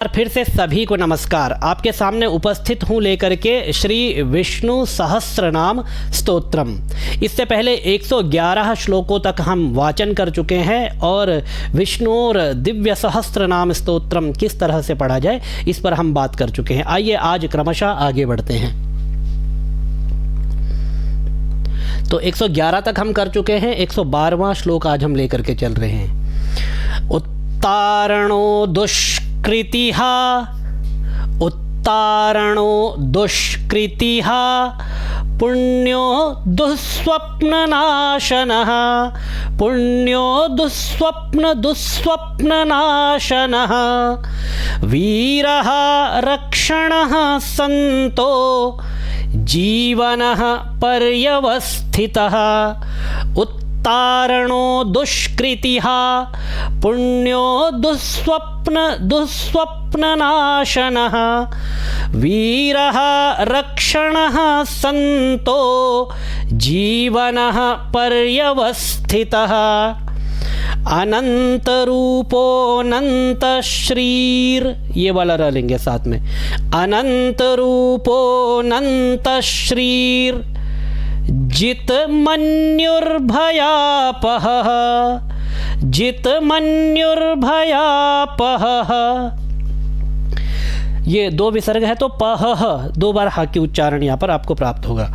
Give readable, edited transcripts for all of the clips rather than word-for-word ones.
फिर से सभी को नमस्कार। आपके सामने उपस्थित हूँ लेकर के श्री विष्णु सहस्रनाम स्तोत्रम। इससे पहले 111 श्लोकों तक हम वाचन कर चुके हैं और विष्णु और दिव्य सहस्रनाम स्तोत्रम किस तरह से पढ़ा जाए इस पर हम बात कर चुके हैं। आइए आज क्रमशः आगे बढ़ते हैं। तो 111 तक हम कर चुके हैं, 112वां श्लोक आज हम लेकर के चल रहे हैं। उत्तारणो दुष्कृतिः उत्तारणो दुष्कृतिः पुण्यो दुःस्वप्ननाशनः पुण्यो दुःस्वप्ननाशनः वीरः रक्षणः सन्तो जीवनः पर्यवस्थितः। उत्तारणो दुष्कृतिः पुण्यो दुःस्वप्ननाशनः वीरः रक्षणः सन्तो जीवनः पर्यवस्थितः। अनंतरूपोऽनंतश्रीर, ये वाला रह लेंगे साथ में। अनंतरूपोऽनंतश्रीर जितमन्युर्भयापहः जितमन्युर्भयापहः। ये दो विसर्ग है तो पहः दो बार हा की उच्चारण यहाँ पर आपको प्राप्त होगा।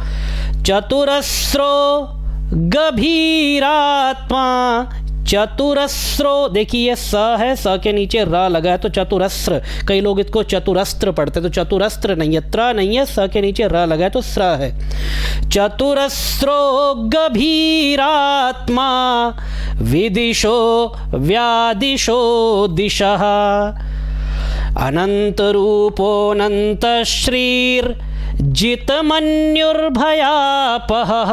चतुरस्रो गभीरात्मा, चतुरस्रो देखिए ये स है, स के नीचे र लगा है तो चतुरस्र, कई लोग इसको चतुरस्त्र पढ़ते तो चतुरस्त्र नहीं है, त्र नहीं है, स के नीचे र लगा है तो स्र है। चतुरस्रो गभीरात्मा विदिशो व्यादिशो दिशः। अनंतरूपोऽनंतश्रीर जितमन्युर्भयापहः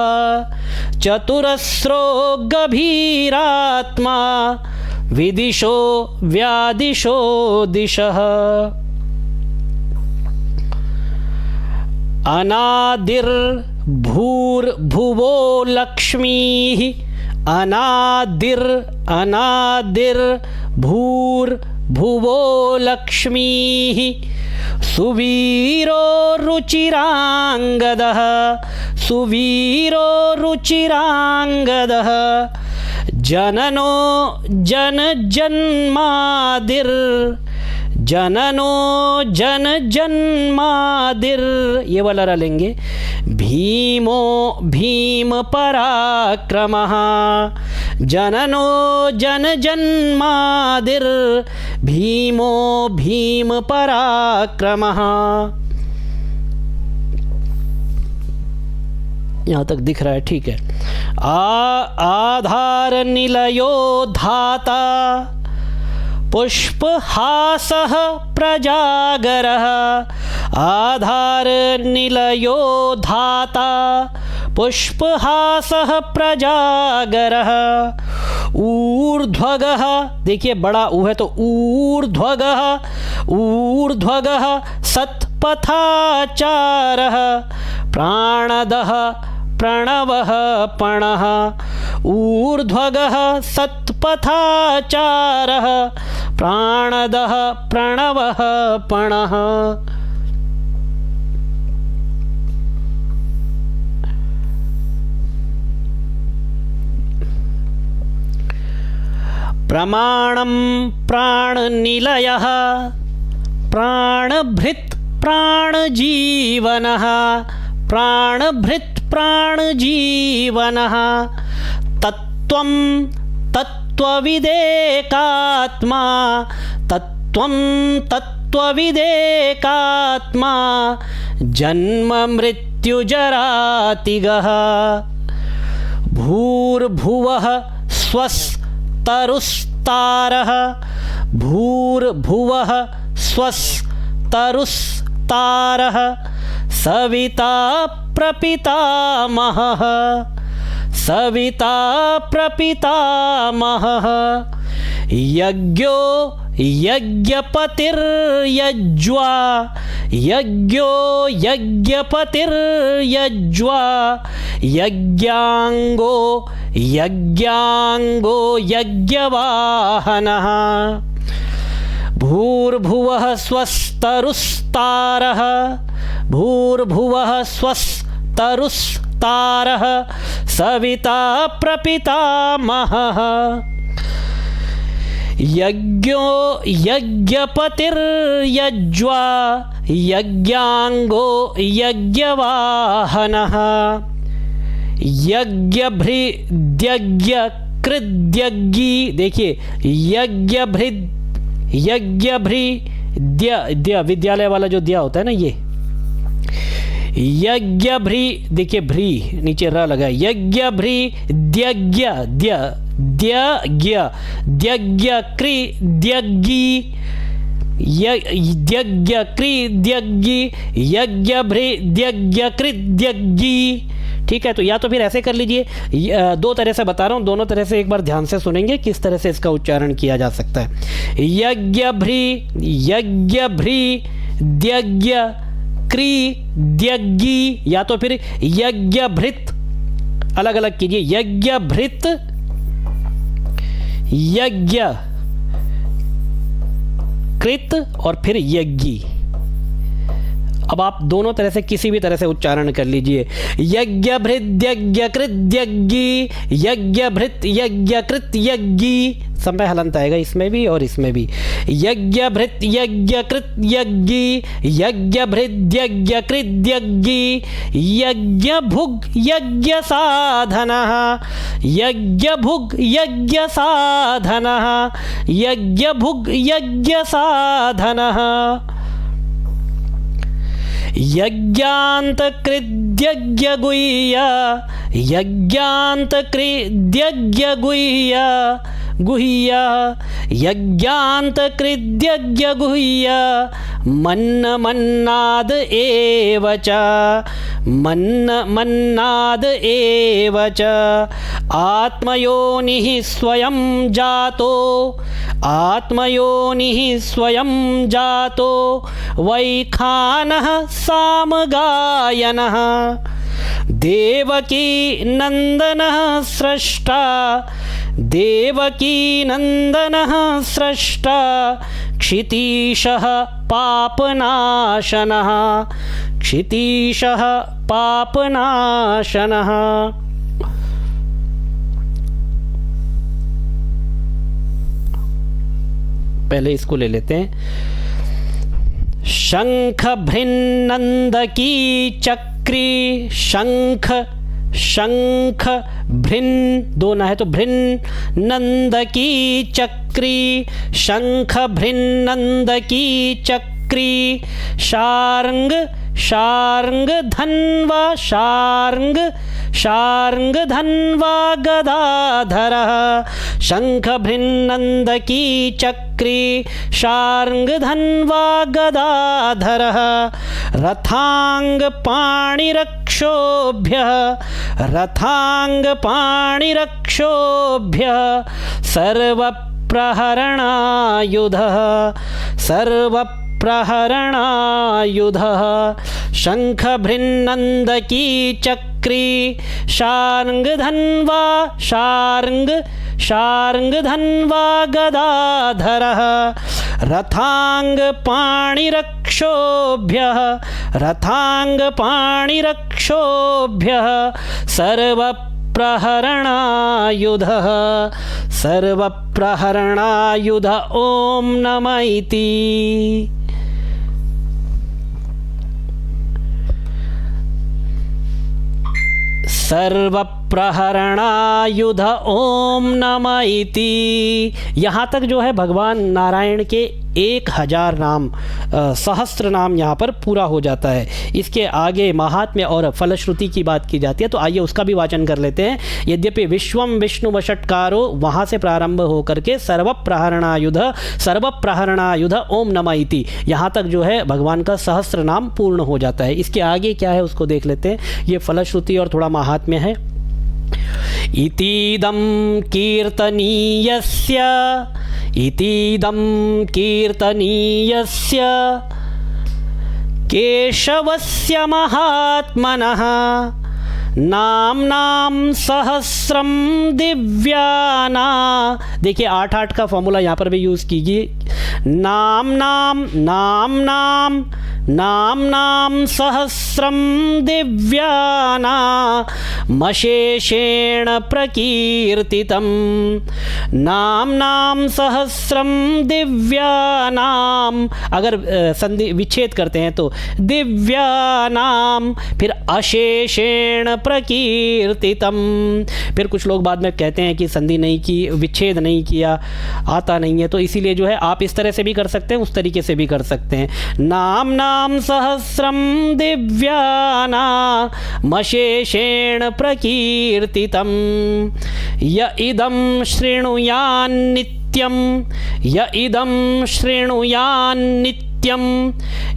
चतुरस्रो गभीरात्मा विदिशो व्यादिशो दिशः। अनादिर्भूर्भुवो लक्ष्मीः अनादिर्भूर्भुवो लक्ष्मीः सुवीरो रुचिरांगदः सुवीरो रुचिरांगदः। जननो जनजन्मादिर जननो जनजन्मादिर, ये वाला रह लेंगे। भीमो भीम पराक्रमः जननो जनजन्मादिर भीमो भीम पराक्रमः। यहाँ तक दिख रहा है, ठीक है। आधार निलयो धाता पुष्पहासः प्रजागरः आधार निलयो धाता पुष्पहासः प्रजागरः। ऊर्ध्वगः, देखिए बड़ा ऊ है तो ऊर्ध्वगः ऊर्ध्वगः सत्पथाचारः प्राणदः प्रणवः पणः। ऊर्ध्वगः सत्पथाचारः प्राणदः प्रणवः पणः। प्रमाणं प्राणनिलयः प्राणभृत् प्राणजीवनः प्राणभृत् प्राणजीवनः। तत्त्वं तत्त्वविदेकात्मा तत्त्वं तत्त्वविदेकात्मा जन्म मृत्युजरातिगः। भूर्भुवः स्वस्तरुस्तारः भूर्भुवः स्वस्तरुस्तारः सविता प्रपितामहः सविता प्रपितामहः। यज्ञो यज्ञपतिर्यज्वा यज्ञो यज्ञपतिर्यज्वा यज्ञांगो यज्ञांगो यज्ञवाहनः। भूर्भुवः स्वस्तरुस्तारः, भूर्भुवः स्वस्तरुस्तारः, सविता प्रपितामहः, यज्ञो यज्ञपतिर्यज्वा, यज्ञांगो यज्ञवाहनः, यज्ञभृद्यज्ञकृद्यज्ञी, देखिए यज्ञभृद्य विद्यालय वाला जो दिया होता है ना, ये यज्ञभ्री, देखिए भ्री नीचे र लगा, यज्ञभृद्यज्ञ द्यज्ञकृद्यज्ञी, यज्ञकृद्यज्ञी, यज्ञभृद्यज्ञकृद्यज्ञी। ठीक है, तो या तो फिर ऐसे कर लीजिए, दो तरह से बता रहा हूँ, दोनों तरह से एक बार ध्यान से सुनेंगे किस तरह से इसका उच्चारण किया जा सकता है। यज्ञभृद्यज्ञी, या तो फिर यज्ञभृत, अलग अलग कीजिए, यज्ञभृत यज्ञकृत और फिर यज्ञी। अब आप दोनों तरह से किसी भी तरह से उच्चारण कर लीजिए, यज्ञभृद्यज्ञकृद्यज्ञी, यज्ञभृत्यज्ञकृत्यज्ञी, समय हलंत आएगा इसमें भी और इसमें भी, यज्ञभृत्यज्ञकृत्यज्ञी, यज्ञभृद्यज्ञकृत्यज्ञी, यज्ञभुग् यज्ञसाधनः, यज्ञभुग् यज्ञसाधनः, यज्ञभुग् यज्ञसाधनः, यज्ञान्तकृद्यज्ञगुह्य, यज्ञान्तकृद्यज्ञगुह्य गुह्य, यज्ञान्तकृद्यज्ञगुह्य, मन्नाद एव च, मन्नाद एव च, आत्मयोनिः स्वयं जातो, आत्मयोनिः स्वयं जातो, वैखानः सामगायनः, देवकी नंदनः स्रष्टा, देवकी नंदनः स्रष्टा, क्षितीशः पापनाशनः, क्षितीशः पापनाशनः। पहले इसको ले लेते हैं। शंख भृन्नंदकी चक्री, शंख शंख भृन्, दो ना है तो भृन्, नंदकी चक्री, शंख भृन्नंदकी चक्री, शार्ंग शार्ंग धन्वा, शार्ंग शार्ंग धन्वा गदाधरः, शंख भृन्नंदकी चक्री, शार्ंग धन्वा गदाधरः, रथांग पाणिरक्षोभ्यः, रथांग पाणिरक्षोभ्यः, सर्वप्रहरणायुधः, सर्वप्रहरणायुधः, शंख भृन्नंदकी चक्री, शार्ंग धन्वा, शार्ंग शार्ंग धन्वा गदाधरः, रथांग पाणिरक्षोभ्यः, रथांग पाणिरक्षोभ्यः, सर्वप्रहरणायुधः, सर्वप्रहरणायुध। ओम नमः इति। सर्वप्रहरणायुध ओम नमः इति। यहाँ तक जो है भगवान नारायण के 1000 नाम, सहस्त्र नाम यहाँ पर पूरा हो जाता है। इसके आगे महात्म्य और फलश्रुति की बात की जाती है, तो आइए उसका भी वाचन कर लेते हैं। यद्यपि विश्वम विष्णु वषट्कारो, वहाँ से प्रारंभ होकर के सर्वप्रहरणायुध, सर्वप्रहरणायुध ओम नमः इति, यहाँ तक जो है भगवान का सहस्त्र नाम पूर्ण हो जाता है। इसके आगे क्या है उसको देख लेते हैं। ये फलश्रुति और थोड़ा महात्म्य है। इतीदं कीर्तनीयस्य, इतीदं कीर्तनीयस्य केशवस्य महात्मनः, नाम्नां सहस्रम दिव्याना, देखिए 8-8 का फॉर्मूला यहाँ पर भी यूज़ कीजिए। नाम्नां नाम्नां नाम्नां सहस्रम दिव्याना मशेषेण प्रकीर्तितम्। नाम्नां सहस्रम दिव्यानाम, अगर संधि विच्छेद करते हैं तो दिव्यानाम, फिर अशेषेण प्रकीर्तितम। फिर कुछ लोग बाद में कहते हैं कि संधि नहीं की, विच्छेद नहीं किया, आता नहीं है, तो इसीलिए जो है आप इस तरह से भी कर सकते हैं, उस तरीके से भी कर सकते हैं। नाम्नां सहस्रम दिव्याना मशेषेण प्रकीर्तितम। य इदं शृणुयान्नित्यं, य इदं शृणुयान्नित्यं,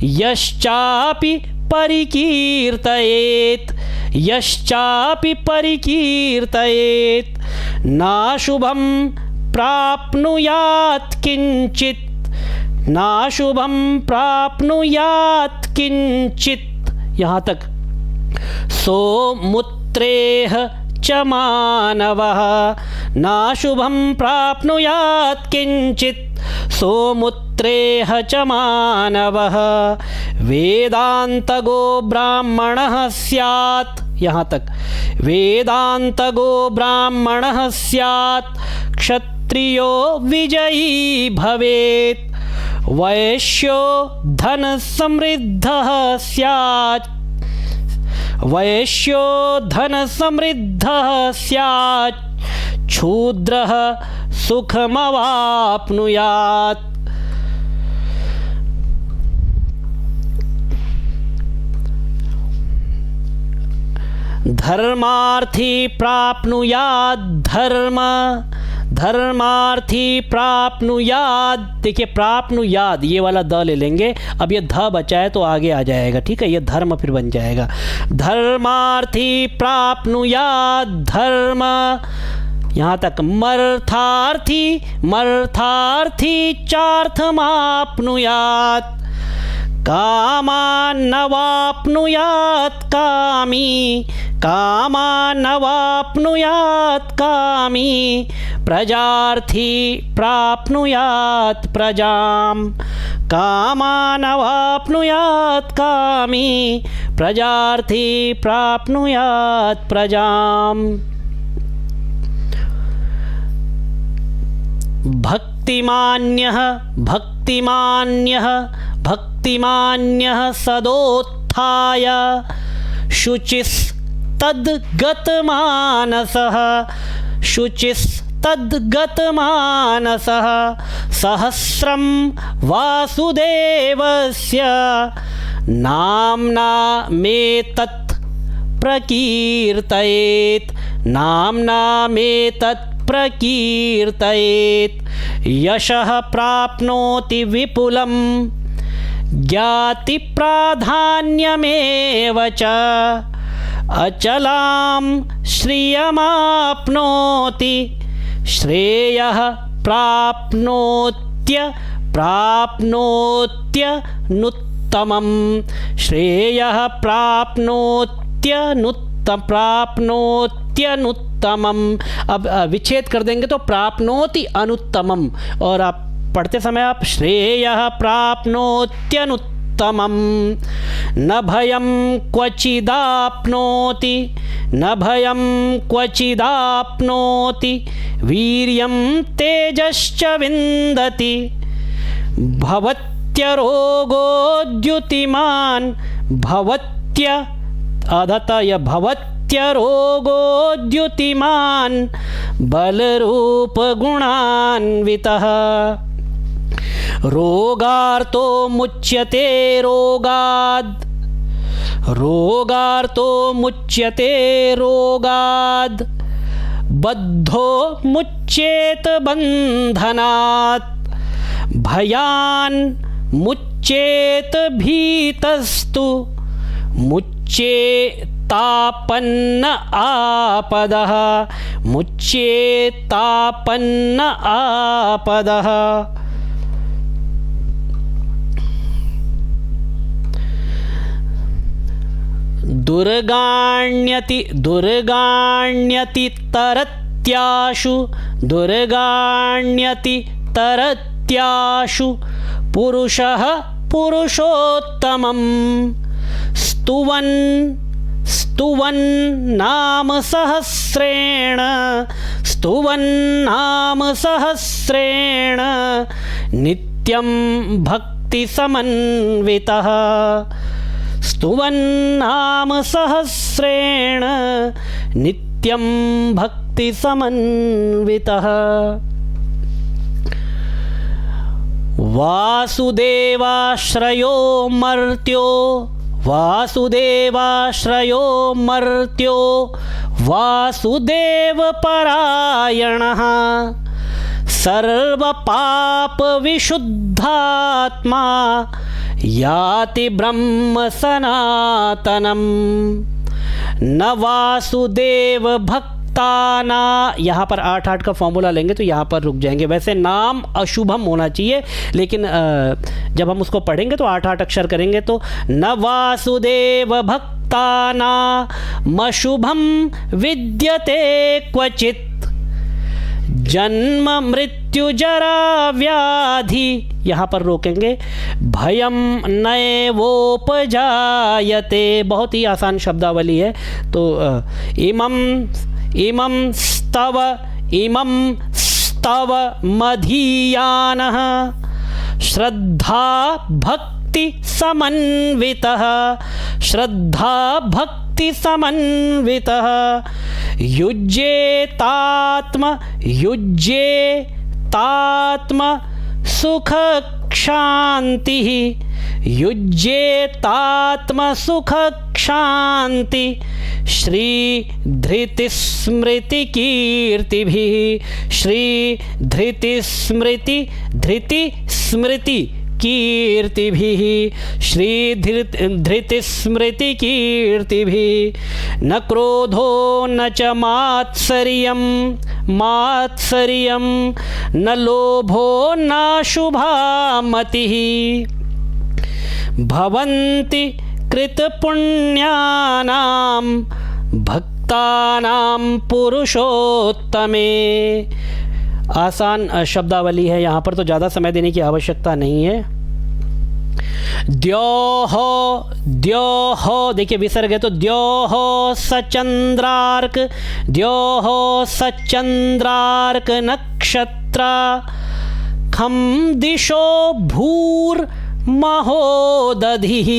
यश्चापि परिकीर्तयेत्, यश्चापि परिकीर्तयेत् नाशुभं प्राप्नुयात् किंचित्, नाशुभं प्राप्नुयात् किंचित्, यहाँ तक। सोमुत्रेह च मानवः नाशुभं प्राप्नुयात् किंचित्, सोमुत्रेह च मानवः वेदान्तगो ब्राह्मणः स्यात्, यहाँ तक। वेदान्तगो ब्राह्मणः स्यात् क्षत्रियो विजयी भवेत्, वैश्यो धन समृद्धः स्यात्, वैश्यो धन समृद्धः स्यात् क्षूद्रः सुखमवाप्नुयात्। धर्मार्थी प्राप्नुयात् धर्म, धर्मार्थी प्राप्नुयात्, देखिए प्राप्नुयात् ये वाला द ले लेंगे, अब ये ध बचा है तो आगे आ जाएगा, ठीक है, ये धर्म फिर बन जाएगा। धर्मार्थी प्राप्नुयात् धर्म, यहाँ तक। मर्थार्थी, मर्थार्थी चार्थमाप्नुयात्, कामान्नवाप्नुयात् कामी, कामान्नवाप्नुयात् कामी प्रजार्थी प्राप्नुयात् प्रजां, कामानवाप्नुयात् कामी प्रजार्थी प्राप्नुयात् प्रजां। भक्तिमान्यः, भक्तिमान्यः, भक्तिमान्यः सदोत्थाय शुचिस्तद्गतमानसः, शुचिस्तद्गतमानसः सहस्रं वासुदेवस्य नाम्ना मेतत् प्रकीर्तयेत्, नाम्ना मेतत् प्रकीर्तयेत्। यशः प्राप्नोति विपुलं ज्ञाति प्राधान्यमेव च, अचलां श्रियमाप्नोति श्रेयः प्राप्नोत्यनुत्तमं, श्रेयः प्राप्नोत्यनुत्तमम्। अब विच्छेद कर देंगे तो प्राप्नोति अनुत्तमम, और आप पढ़ते समय आप श्रेयः प्राप्नोत्यनुत्तमम्। न भयं क्वचिदाप्नोति, न भयं क्वचिदाप्नोति वीर्यं तेजश्च विन्दति, भवत्यरोगोद्युतिमान्, भवत्य अधतय भवत्यरोगोद्युतिमान् बलरूपगुणान्वितः। रोगार्तो मुच्यते रोगाद्, रोगार्तो मुच्यते रोगाद्, बद्धो मुच्येत बन्धनात्, भयान् मुच्येत भीतस्तु, मुच्येतापन्न आपदः, मुच्येतापन्न आपदः। दुर्गाण्यति दुर्गाण्यति तरत्याशु दुर्गाण्यति तरत्याशु पुरुषः पुरुषोत्तमं स्तुवन् स्तुवन् नाम सहस्रेण स्तुवन् नाम सहस्रेण नित्यं भक्ति समन्वितः स्तुवन् नाम सहस्रेण नित्यं भक्ति समन्वितः वासुदेवाश्रयो मर्त्यो वासुदेवाश्रयो मर्त्यो वासुदेवपरायणः सर्वपापविशुद्धात्मा याति ब्रह्म सनातनम न वासुदेव भक्ताना। यहाँ पर 8-8 का फॉर्मूला लेंगे तो यहाँ पर रुक जाएंगे। वैसे नाम अशुभम होना चाहिए, लेकिन जब हम उसको पढ़ेंगे तो 8-8 अक्षर करेंगे। तो न वासुदेव भक्ताना मशुभम विद्यते क्वचित जन्म मृत्यु जरा व्याधि। यहाँ पर रोकेंगे। भयम नैवोपजायते, बहुत ही आसान शब्दावली है। तो इमं स्तव मधीयानः श्रद्धा भक्ति समन्वितः श्रद्धा भक्ति समन्वितः युज्येतात्म सुख क्षान्तिः युज्येतात्म सुख क्षान्ति श्रीधृतिस्मृति कीर्तिभिः श्रीधृतिस्मृति कीर्तिभिः श्रीधृतिस्मृति कीर्तिभिः न क्रोधो न च मात्सर्यं न लोभो न शुभा मतिः भवन्ति कृतपुण्यानां भक्तानां पुरुषोत्तमे। आसान शब्दावली है, यहाँ पर तो ज़्यादा समय देने की आवश्यकता नहीं है। द्योः देखिए विसर्ग है तो द्योः सचंद्रार्क द्योः सचंद्रार्क नक्षत्रा खम दिशो भूर महोदधिः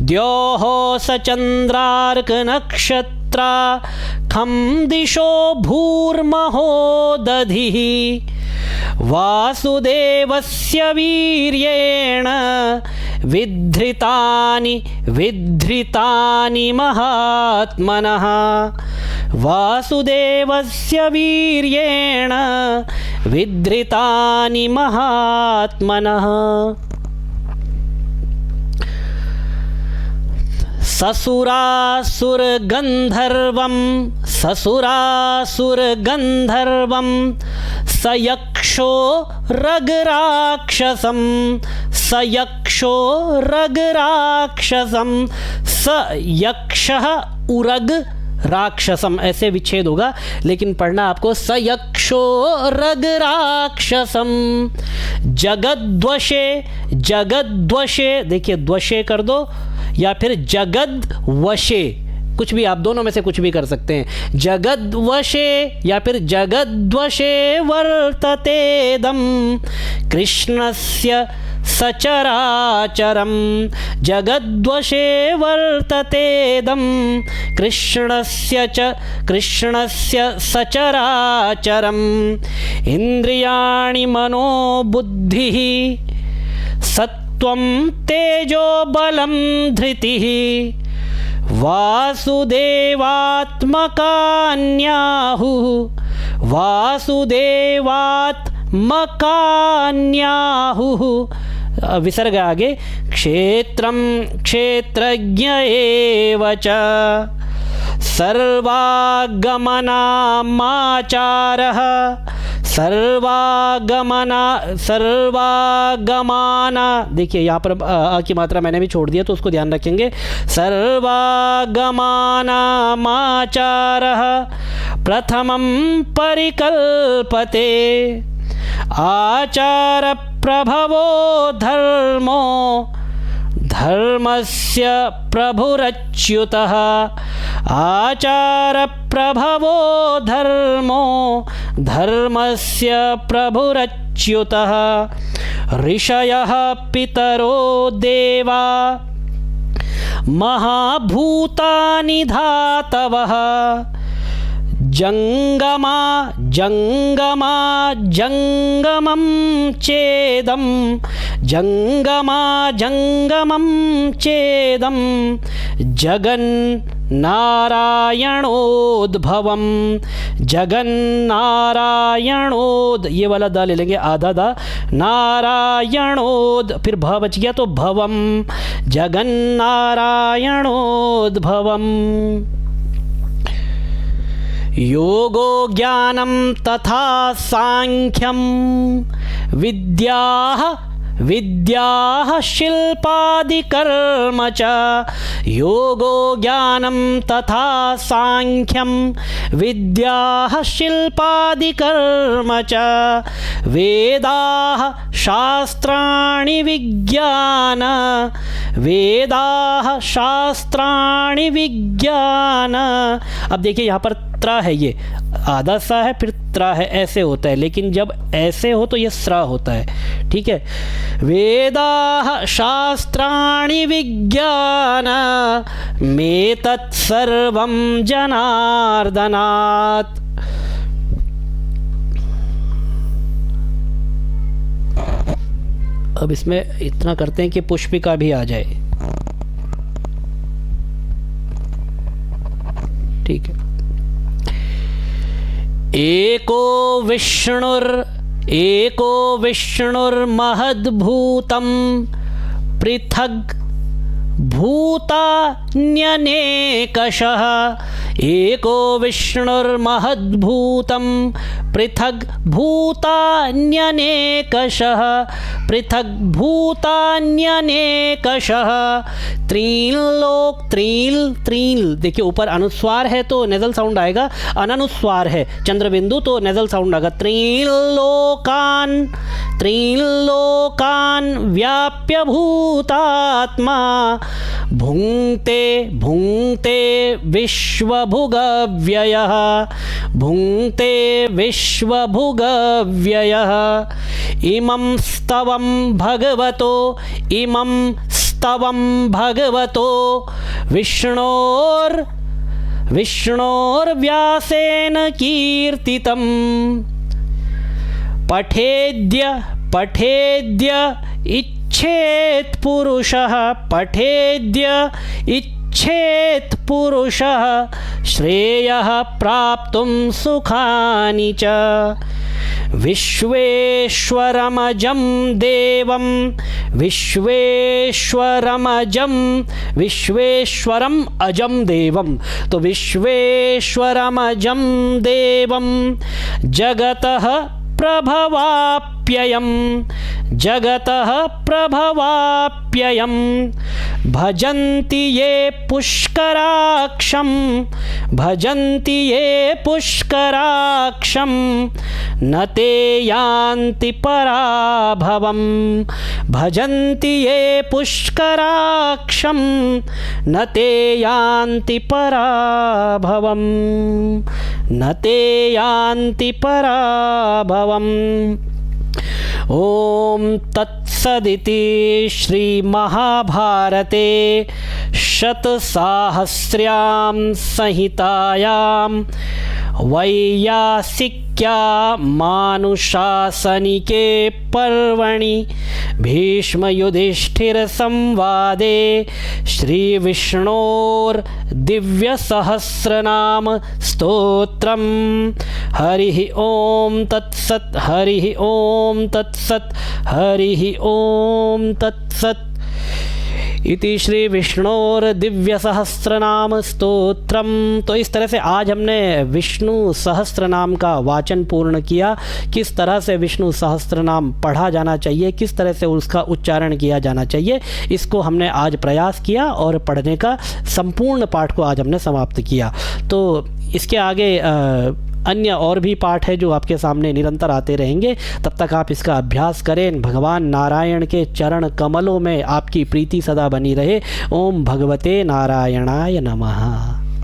द्योः सचंद्रार्क नक्षत्रा खम दिशो भूर्महोदधिः वासुदेवस्य वीर्येण विधृतानि महात्मनः वासुदेवस्य वीर्येण विधृतानि महात्मनः ससुरासुरगन्धर्वं सयक्षो रगराक्षसं सयक्षः उरग राक्षसम, ऐसे विच्छेद होगा लेकिन पढ़ना आपको सयक्षो रग राक्षसम। जगद्वशे देखिए द्वशे कर दो या फिर जगद वशे, कुछ भी आप दोनों में से कुछ भी कर सकते हैं। जगद्वशे या फिर जगद्वशे वर्ततेदं कृष्णस्य सचराचरं जगद्वशे वर्ततेदं कृष्णस्य सचराचरम्। इन्द्रियाणि मनोबुद्धिः सत्त्वं तेजो बलं धृतिः वासुदेवात्मकान्याहुः विसर्ग आगे क्षेत्रं क्षेत्रज्ञ एव च सर्वागमनामाचारः सर्वागमाना, देखिए यहाँ पर आ की मात्रा मैंने भी छोड़ दिया तो उसको ध्यान रखेंगे। सर्वागमानामाचारः प्रथमं परिकल्पते, आचार प्रभवो धर्मो धर्मस्य प्रभुरच्युतः, आचार प्रभवो धर्मो धर्मस्य प्रभुरच्युतः, ऋषयः पितरो देवा महाभूतानि धातवः, जंगमा जंगमा जंगमं चेदं, जंगमा जंगमं चेदं, जगन्नारायणोद्भवं, जगन्नारायणोद, ये वाला द ले लेंगे आधा दा, नारायणोद, फिर भ बच गया तो भवम, जगन्नारायणोद्भवम। योगो ज्ञानं तथा सांख्यं विद्याः शिल्पादिकर्म च, योगो ज्ञानं तथा सांख्यं विद्याः शिल्पादिकर्म च, वेदाः शास्त्राणि विज्ञान, वेदाः शास्त्राणि विज्ञान। अब देखिए यहाँ पर त्रा है, ये आधा सा है फिर त्रा है, ऐसे होता है, लेकिन जब ऐसे हो तो ये स्रा होता है, ठीक है। वेदाः शास्त्राणि विज्ञान मे तत्सर्वं जनार्दनात्। अब इसमें इतना करते हैं कि पुष्पिका भी आ जाए, ठीक है। एको विष्णुर्महद्भूतं पृथग् भूतान्यनेकशः, एको विष्णुर्महद्भूतं पृथग् भूतान्यनेकशः, पृथग् भूतान्यनेकशः, त्रील, देखिए ऊपर अनुस्वार है तो नेजल साउंड आएगा, अननुस्वार है चंद्रबिंदु तो नेजल साउंड आएगा। त्रीलोकान व्याप्य भूतात्मा, भुङ्क्ते विश्वभुगव्ययः, भुङ्क्ते विश्वभुगव्ययः, इमं स्तवं भगवतो विष्णोर्व्यासेन कीर्तितं, पठेद्य इच्छेत् पुरुषः, श्रेयः प्राप्तुं सुखानि च, विश्वेश्वरमजं देवं, विश्वेश्वरम अजम देवम, तो विश्वेश्वरमजं देवं, जगतः प्रभवाप्ययम्, भजन्ति ये पुष्कराक्षं, न ते यान्ति पराभवम्, भजन्ति ये पुष्कराक्षं, न ते यान्ति पराभवम्, न ते यान्ति पराभवम्। ओम तत्सदिति श्रीमहाभारते शतसाहस्र्यां संहितायां वैयासिक्या मानुशासनिके पर्वणि भीष्मयुधिष्ठिर संवादे श्रीविष्णोर्दिव्यसहस्रनाम स्तोत्रम। हरिः ओम तत्सत्, हरिः ओम तत्सत्, हरिः ओम तत्सत्। इति श्री विष्णोर दिव्य सहस्रनाम स्तोत्रम। तो इस तरह से आज हमने विष्णु सहस्त्रनाम का वाचन पूर्ण किया। किस तरह से विष्णु सहस्त्रनाम पढ़ा जाना चाहिए, किस तरह से उसका उच्चारण किया जाना चाहिए, इसको हमने आज प्रयास किया और पढ़ने का संपूर्ण पाठ को आज हमने समाप्त किया। तो इसके आगे अन्य और भी पाठ है जो आपके सामने निरंतर आते रहेंगे। तब तक आप इसका अभ्यास करें। भगवान नारायण के चरण कमलों में आपकी प्रीति सदा बनी रहे। ओम भगवते नारायणाय नमः।